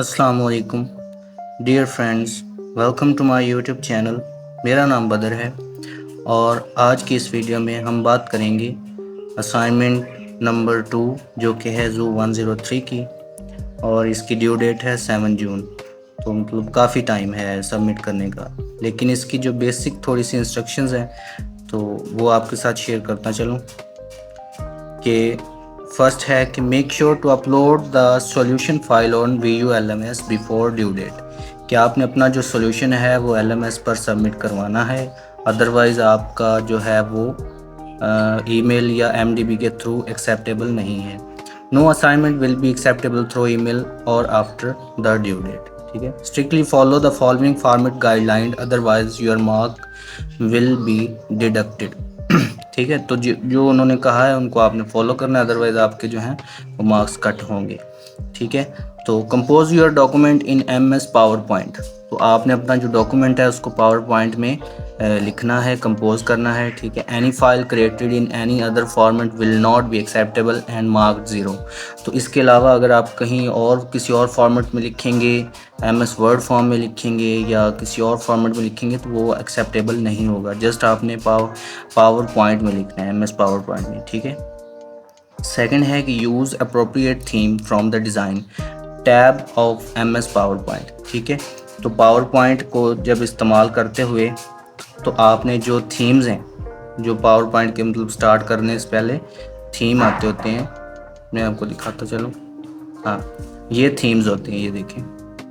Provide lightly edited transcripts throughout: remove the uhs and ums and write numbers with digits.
अस्सलाम वालेकुम dear friends, welcome to my YouTube channel. मेरा नाम बदर है और आज की इस वीडियो में हम बात करेंगे असाइनमेंट नंबर 2 जो कि है ज़ू 103 की, और इसकी ड्यू डेट है 7 जून। तो मतलब काफ़ी टाइम है सबमिट करने का, लेकिन इसकी जो बेसिक थोड़ी सी इंस्ट्रक्शंस हैं तो वो आपके साथ शेयर करता चलूँ। कि फर्स्ट है कि make sure to upload the solution file on VULMS before due date, कि आपने अपना जो सॉल्यूशन है वो LMS पर सबमिट करवाना है, अदरवाइज़ आपका जो है वो ईमेल या MDB के थ्रू एक्सेप्टेबल नहीं है। No assignment will be acceptable through email और आफ्टर द ड्यू डेट। ठीक है, strictly follow the following format guideline, otherwise your mark will be deducted. ठीक है, तो जो उन्होंने कहा है उनको आपने फॉलो करना है, अदरवाइज आपके जो हैं वो मार्क्स कट होंगे। ठीक है, तो compose your document in MS power point. तो आपने अपना जो डॉक्यूमेंट है उसको पावर पॉइंट में लिखना है, कंपोज करना है। ठीक है, any file created in any other format will not be acceptable and mark 0। तो इसके अलावा अगर आप कहीं और किसी और फॉर्मेट में लिखेंगे, MS वर्ड फॉर्म में लिखेंगे या किसी और फॉर्मेट में लिखेंगे तो वो एक्सेप्टेबल नहीं होगा। जस्ट आपने पावर पॉइंट में लिखना है, MS पावर पॉइंट में। ठीक है, सेकंड है कि use appropriate theme from the design tab of MS power point. ठीक है, तो पावर पॉइंट को जब इस्तेमाल करते हुए तो आपने जो थीम्स हैं, जो पावर पॉइंट के मतलब स्टार्ट करने से पहले थीम आते होते हैं, मैं आपको दिखाता चलूँ। हाँ, ये थीम्स होते हैं, ये देखें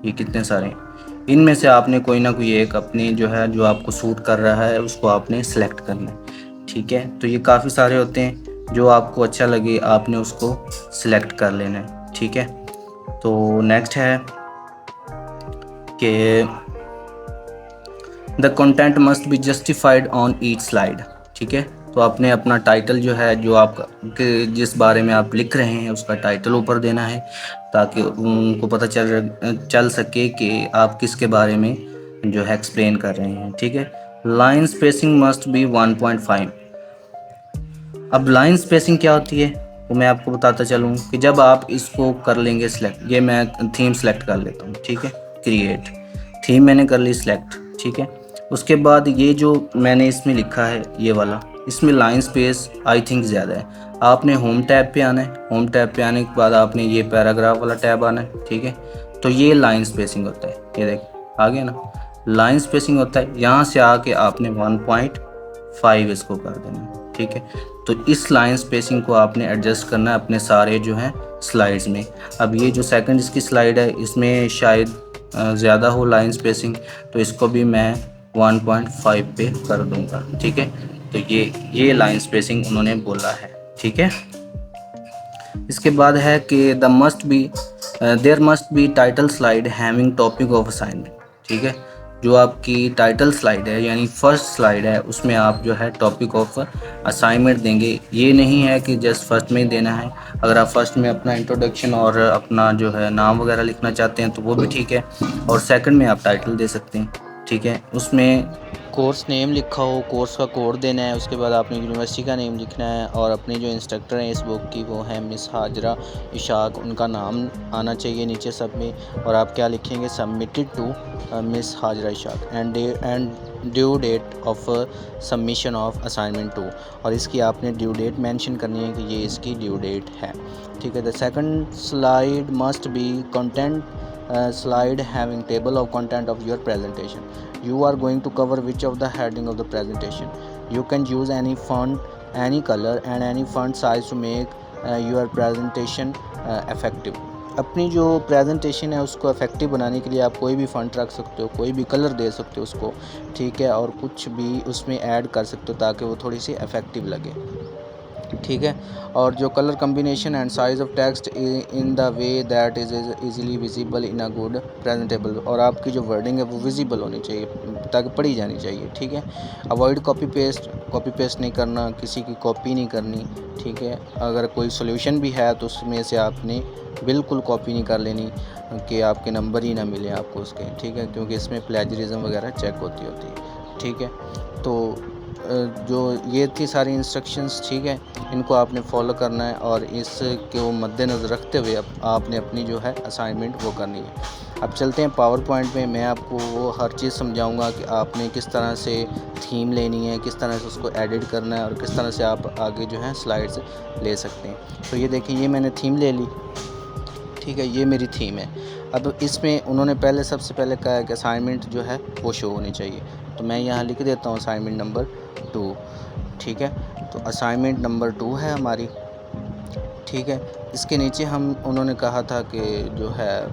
ये कितने सारे हैं। इनमें से आपने कोई ना कोई एक अपने जो है जो आपको सूट कर रहा है उसको आपने सेलेक्ट करना है। ठीक है, तो ये काफ़ी सारे होते हैं, जो आपको अच्छा लगे आपने उसको सिलेक्ट कर लेना है। ठीक है, तो नेक्स्ट है कि the content must be justified on each slide. ठीक है, तो आपने अपना टाइटल जो है, जो आप जिस बारे में आप लिख रहे हैं उसका टाइटल ऊपर देना है, ताकि उनको पता चल सके कि आप किसके बारे में जो है एक्सप्लेन कर रहे हैं। ठीक है, लाइन स्पेसिंग मस्ट बी 1.5। अब लाइन स्पेसिंग क्या होती है वो मैं आपको बताता चलूँ कि जब आप इसको कर लेंगे सिलेक्ट, ये मैं थीम सेलेक्ट कर लेता हूँ। ठीक है, क्रिएट थीम मैंने कर ली सिलेक्ट। ठीक है, उसके बाद ये जो मैंने इसमें लिखा है ये वाला, इसमें लाइन स्पेस आई थिंक ज़्यादा है। आपने होम टैब पे आना है, होम टैब पे आने के बाद आपने ये पैराग्राफ वाला टैब आना है। ठीक है, तो ये लाइन स्पेसिंग होता है, ये देख आ गया ना, लाइन स्पेसिंग होता है। यहाँ से आके आपने 1.5 इसको कर देना है। ठीक है, तो इस लाइन स्पेसिंग को आपने एडजस्ट करना है अपने सारे जो हैं स्लाइड्स में। अब ये जो सेकंड इसकी स्लाइड है इसमें शायद ज़्यादा हो लाइन स्पेसिंग, तो इसको भी मैं 1.5 पे कर दूंगा। ठीक है, तो ये लाइन स्पेसिंग उन्होंने बोला है। ठीक है, इसके बाद है कि there must be title slide having topic of assignment. ठीक है, जो आपकी टाइटल स्लाइड है यानी फर्स्ट स्लाइड है उसमें आप जो है टॉपिक ऑफ असाइनमेंट देंगे। ये नहीं है कि जस्ट फर्स्ट में ही देना है। अगर आप फर्स्ट में अपना इंट्रोडक्शन और अपना जो है नाम वगैरह लिखना चाहते हैं तो वो भी ठीक है, और सेकंड में आप टाइटल दे सकते हैं। ठीक है, उसमें कोर्स नेम लिखा हो, कोर्स का कोड देना है, उसके बाद आपने यूनिवर्सिटी का नेम लिखना है, और अपनी जो इंस्ट्रक्टर हैं इस बुक की वो है मिस हाजरा इशाक, उनका नाम आना चाहिए नीचे सब में। और आप क्या लिखेंगे, submitted to miss Hajra Ishaq and due date of submission of assignment 2, और इसकी आपने ड्यू डेट मेंशन करनी है कि ये इसकी ड्यू डेट है। ठीक है, the second slide must be content slide having table of content of your presentation. You are going to cover which of the heading of the presentation. You can use any font, any color and any font size to make your presentation effective. अपनी जो presentation है उसको effective बनाने के लिए आप कोई भी फॉन्ट रख सकते हो, कोई भी कलर दे सकते हो उसको। ठीक है, और कुछ भी उसमें ऐड कर सकते हो ताकि वो थोड़ी सी इफेक्टिव लगे। ठीक है, और जो colour combination and size of text in the way that is easily visible in a good presentable, और आपकी जो वर्डिंग है वो विजिबल होनी चाहिए ताकि पढ़ी जानी चाहिए। ठीक है, अवॉइड कॉपी पेस्ट नहीं करना, किसी की कॉपी नहीं करनी। ठीक है, अगर कोई सोल्यूशन भी है तो उसमें से आपने बिल्कुल कॉपी नहीं कर लेनी कि आपके नंबर ही ना मिले आपको उसके। ठीक है, क्योंकि इसमें प्लेजरिज्म वगैरह चेक होती है। ठीक है, तो जो ये थी सारी इंस्ट्रक्शंस। ठीक है, इनको आपने फॉलो करना है और इसको मद्देनज़र रखते हुए आपने अपनी जो है असाइनमेंट वो करनी है। अब चलते हैं पावर पॉइंट में। मैं आपको वो हर चीज़ समझाऊंगा कि आपने किस तरह से थीम लेनी है, किस तरह से उसको एडिट करना है और किस तरह से आप आगे जो है स्लाइड्स ले सकते हैं। तो ये देखिए, ये मैंने थीम ले ली, ठीक है, ये मेरी थीम है। अब इसमें उन्होंने सबसे पहले कहा है कि असाइनमेंट जो है वो शो होनी चाहिए, तो मैं यहाँ लिख देता हूँ असाइनमेंट नंबर 2, ठीक है। तो असाइनमेंट नंबर 2 है हमारी, ठीक है। इसके नीचे उन्होंने कहा था कि जो है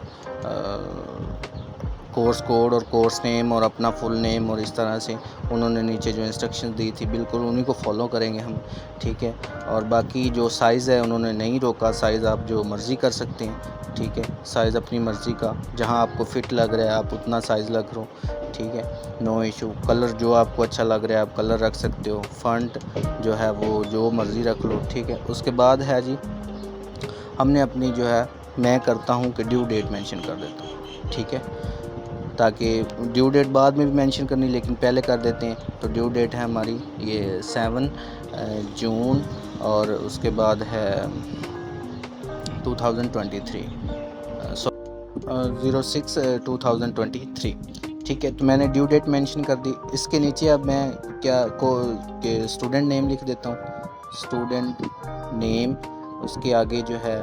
कोर्स कोड और कोर्स नेम और अपना फुल नेम, और इस तरह से उन्होंने नीचे जो इंस्ट्रक्शंस दी थी बिल्कुल उन्हीं को फॉलो करेंगे हम, ठीक है। और बाकी जो साइज़ है उन्होंने नहीं रोका, साइज़ आप जो मर्ज़ी कर सकते हैं, ठीक है। साइज़ अपनी मर्ज़ी का, जहां आपको फ़िट लग रहा है आप उतना साइज़ रख लो, ठीक है, नो इशू। कलर जो आपको अच्छा लग रहा है आप कलर रख सकते हो, फ़ॉन्ट जो है वो जो मर्ज़ी रख लो, ठीक है। उसके बाद है जी, हमने अपनी जो है, मैं करता हूँ कि ड्यू डेट मेंशन कर देता हूँ, ठीक है, ताकि ड्यू डेट बाद में भी मेंशन करनी, लेकिन पहले कर देते हैं। तो ड्यू डेट है हमारी ये 7 जून, और उसके बाद है 2023, 06/2023, ठीक है। तो मैंने ड्यू डेट मेंशन कर दी। इसके नीचे अब मैं क्या के स्टूडेंट नेम लिख देता हूँ, स्टूडेंट नेम। उसके आगे जो है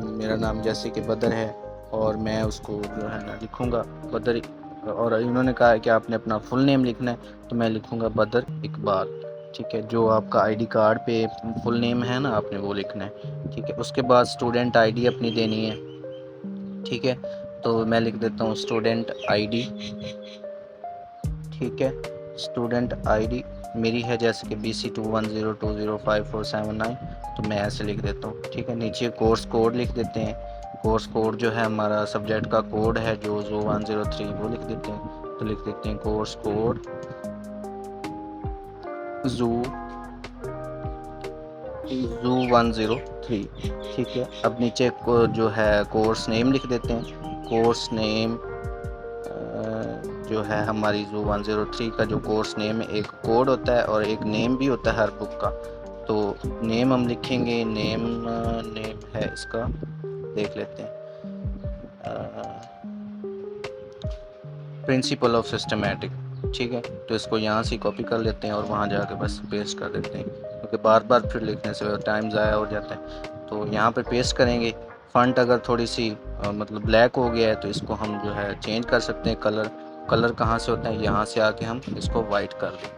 मेरा नाम जैसे कि बदर है, और मैं उसको जो है ना लिखूँगा बदर, और इन्होंने कहा है कि आपने अपना फुल नेम लिखना है, तो मैं लिखूँगा बदर इकबाल, ठीक है। जो आपका आईडी कार्ड पे फुल नेम है ना, आपने वो लिखना है, ठीक है। उसके बाद स्टूडेंट आईडी अपनी देनी है, ठीक है। तो मैं लिख देता हूँ स्टूडेंट आईडी, ठीक है। स्टूडेंट आईडी मेरी है जैसे कि BC21020547, तो मैं ऐसे लिख देता हूँ, ठीक है। नीचे कोर्स कोड लिख देते हैं। कोर्स कोड जो है हमारा सब्जेक्ट का कोड है जो ZOO 103, वो लिख देते हैं। तो लिख देते हैं कोर्स कोड ZOO 103, ठीक है। अब नीचे जो है कोर्स नेम लिख देते हैं। कोर्स नेम जो है हमारी ZOO 103 का जो कोर्स नेम है, एक कोड होता है और एक नेम भी होता है हर बुक का। तो नेम हम लिखेंगे, नेम है इसका, देख लेते हैं, प्रिंसिपल ऑफ सिस्टमेटिक, ठीक है। तो इसको यहाँ से कॉपी कर लेते हैं और वहाँ जाके बस पेस्ट कर देते हैं, क्योंकि बार बार फिर लिखने से टाइम ज़ाया हो जाता है। तो यहाँ पे पेस्ट करेंगे। फ़ॉन्ट अगर थोड़ी सी मतलब ब्लैक हो गया है तो इसको हम जो है चेंज कर सकते हैं। कलर कहाँ से होता है, यहाँ से आके हम इसको वाइट कर दें,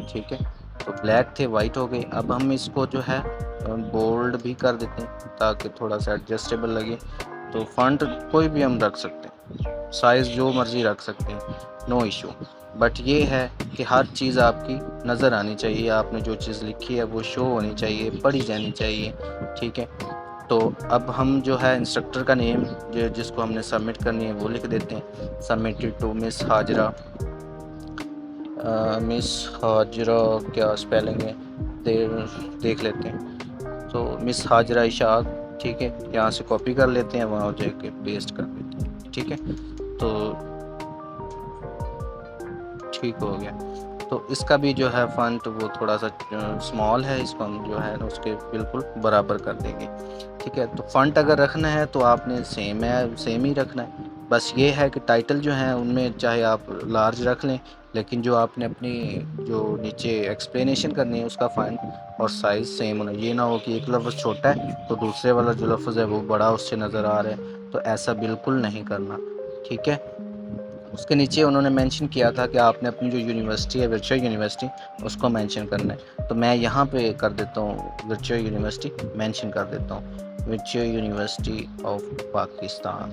ठीक है। तो ब्लैक थे वाइट हो गए। अब हम इसको जो है बोल्ड भी कर देते हैं ताकि थोड़ा सा एडजस्टेबल लगे। तो फ़ॉन्ट कोई भी हम रख सकते हैं, साइज़ जो मर्ज़ी रख सकते हैं, नो इशू। बट ये है कि हर चीज़ आपकी नज़र आनी चाहिए, आपने जो चीज़ लिखी है वो शो होनी चाहिए, पढ़ी जानी चाहिए, ठीक है। तो अब हम जो है इंस्ट्रक्टर का नेम जिसको हमने सबमिट करनी है वो लिख देते हैं। Submitted to miss Hajra, miss Hajra क्या स्पेलिंग है देख लेते हैं। तो मिस हाजरा इशाक, ठीक है। यहाँ से कॉपी कर लेते हैं, वहाँ जाके पेस्ट कर देते हैं, ठीक है। तो ठीक हो गया। तो इसका भी जो है फ़ॉन्ट वो थोड़ा सा स्मॉल है, इसको हम जो है ना उसके बिल्कुल बराबर कर देंगे, ठीक है। तो फ़ॉन्ट अगर रखना है तो आपने सेम ही रखना है। बस ये है कि टाइटल जो है उनमें चाहे आप लार्ज रख लें, लेकिन जो आपने अपनी जो नीचे एक्सप्लेनेशन करनी है उसका फ़ॉन्ट और साइज़ सेम होना। ये ना हो कि एक लफ्ज़ छोटा है तो दूसरे वाला जो लफ्ज़ है वो बड़ा उससे नज़र आ रहा है, तो ऐसा बिल्कुल नहीं करना, ठीक है। उसके नीचे उन्होंने मेंशन किया था कि आपने अपनी जो यूनिवर्सिटी है, वर्चुअल यूनिवर्सिटी, उसको मेंशन करना है। तो मैं यहाँ पे कर देता हूँ वर्चुअल यूनिवर्सिटी मेंशन कर देता हूँ, वर्चुअल यूनिवर्सिटी ऑफ पाकिस्तान,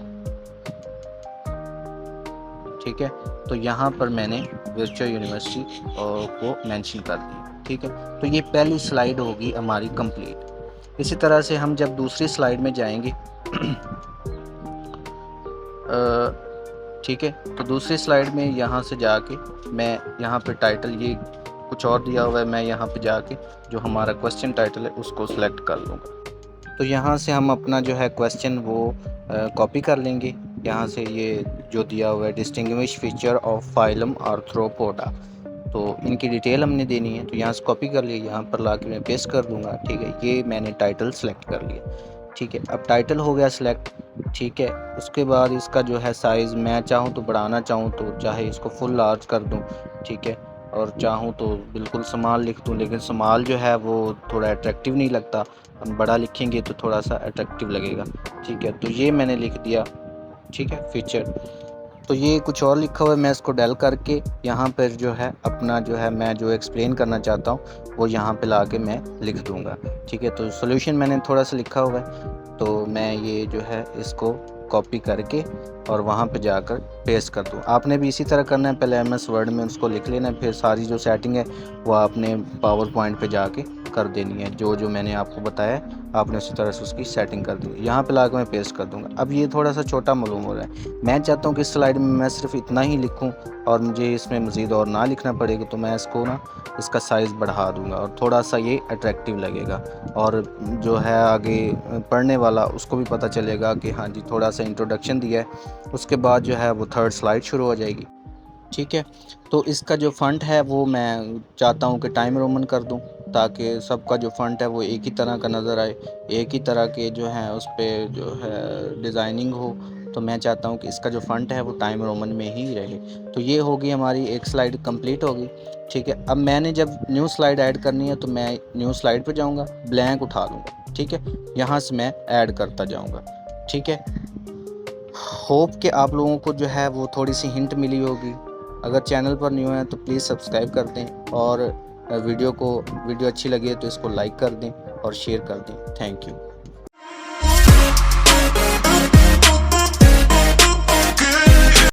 ठीक है। तो यहाँ पर मैंने वर्चुअल यूनिवर्सिटी को मेंशन कर दिया, ठीक है। तो ये पहली स्लाइड होगी हमारी कंप्लीट। इसी तरह से हम जब दूसरी स्लाइड में जाएंगे ठीक है। तो दूसरी स्लाइड में यहाँ से जाके मैं यहाँ पे टाइटल ये कुछ और दिया हुआ है, मैं यहाँ पे जाके जो हमारा क्वेश्चन टाइटल है उसको सिलेक्ट कर लूँगा। तो यहाँ से हम अपना जो है क्वेश्चन वो कॉपी कर लेंगे। यहाँ से ये जो दिया हुआ है distinguish feature of phylum arthropoda, तो इनकी डिटेल हमने देनी है। तो यहाँ से कॉपी कर लिया, यहाँ पर ला के मैं पेस्ट कर दूँगा, ठीक है। ये मैंने टाइटल सेलेक्ट कर लिया। ठीक है। अब टाइटल हो गया सिलेक्ट, ठीक है। उसके बाद इसका जो है साइज़ मैं चाहूँ तो बढ़ाना चाहूँ तो चाहे इसको फुल लार्ज कर दूँ, ठीक है, और चाहूँ तो बिल्कुल स्मॉल लिख दूँ, लेकिन स्मॉल जो है वो थोड़ा अट्रैक्टिव नहीं लगता, हम बड़ा लिखेंगे तो थोड़ा सा अट्रैक्टिव लगेगा, ठीक है। तो ये मैंने लिख दिया, ठीक है, फीचर। तो ये कुछ और लिखा हुआ है, मैं इसको डेल करके यहाँ पर जो है अपना जो है मैं जो एक्सप्लेन करना चाहता हूँ वो यहाँ पे ला के मैं लिख दूँगा, ठीक है। तो सॉल्यूशन मैंने थोड़ा सा लिखा हुआ है, तो मैं ये जो है इसको कॉपी करके और वहाँ पे जाकर पेस्ट कर दूँ। आपने भी इसी तरह करना है, पहले एमएस वर्ड में उसको लिख लेना है, फिर सारी जो सेटिंग है वो आपने पावर पॉइंट पे जाके कर देनी है, जो जो मैंने आपको बताया आपने उसी तरह से उसकी सेटिंग कर दी। यहाँ पे लाकर मैं पेस्ट कर दूँगा। अब ये थोड़ा सा छोटा मालूम हो रहा है, मैं चाहता हूँ कि इस स्लाइड में मैं सिर्फ इतना ही लिखूँ और मुझे इसमें मज़ीद और ना लिखना पड़ेगा, तो मैं इसको ना इसका साइज़ बढ़ा दूँगा और थोड़ा सा ये अट्रैक्टिव लगेगा, और जो है आगे पढ़ने वाला उसको भी पता चलेगा कि हाँ जी थोड़ा सा इंट्रोडक्शन दिया है, उसके बाद जो है वो थर्ड स्लाइड शुरू हो जाएगी, ठीक है। तो इसका जो फ़ॉन्ट है वो मैं चाहता हूँ कि टाइम रोमन कर दूँ, ताकि सबका जो फ़ॉन्ट है वो एक ही तरह का नज़र आए, एक ही तरह के जो हैं उस पर जो है डिज़ाइनिंग हो। तो मैं चाहता हूँ कि इसका जो फ़ॉन्ट है वो टाइम रोमन में ही रहे। तो ये होगी हमारी एक स्लाइड कंप्लीट होगी, ठीक है। अब मैंने जब न्यू स्लाइड ऐड करनी है तो मैं न्यू स्लाइड पर जाऊँगा, ब्लैंक उठा लूँगा, ठीक है, यहाँ से मैं ऐड करता जाऊँगा, ठीक है। होप कि आप लोगों को जो है वो थोड़ी सी हिंट मिली होगी। अगर चैनल पर न्यू हैं तो प्लीज़ सब्सक्राइब कर दें, और वीडियो अच्छी लगी तो इसको लाइक कर दें और शेयर कर दें। Thank you.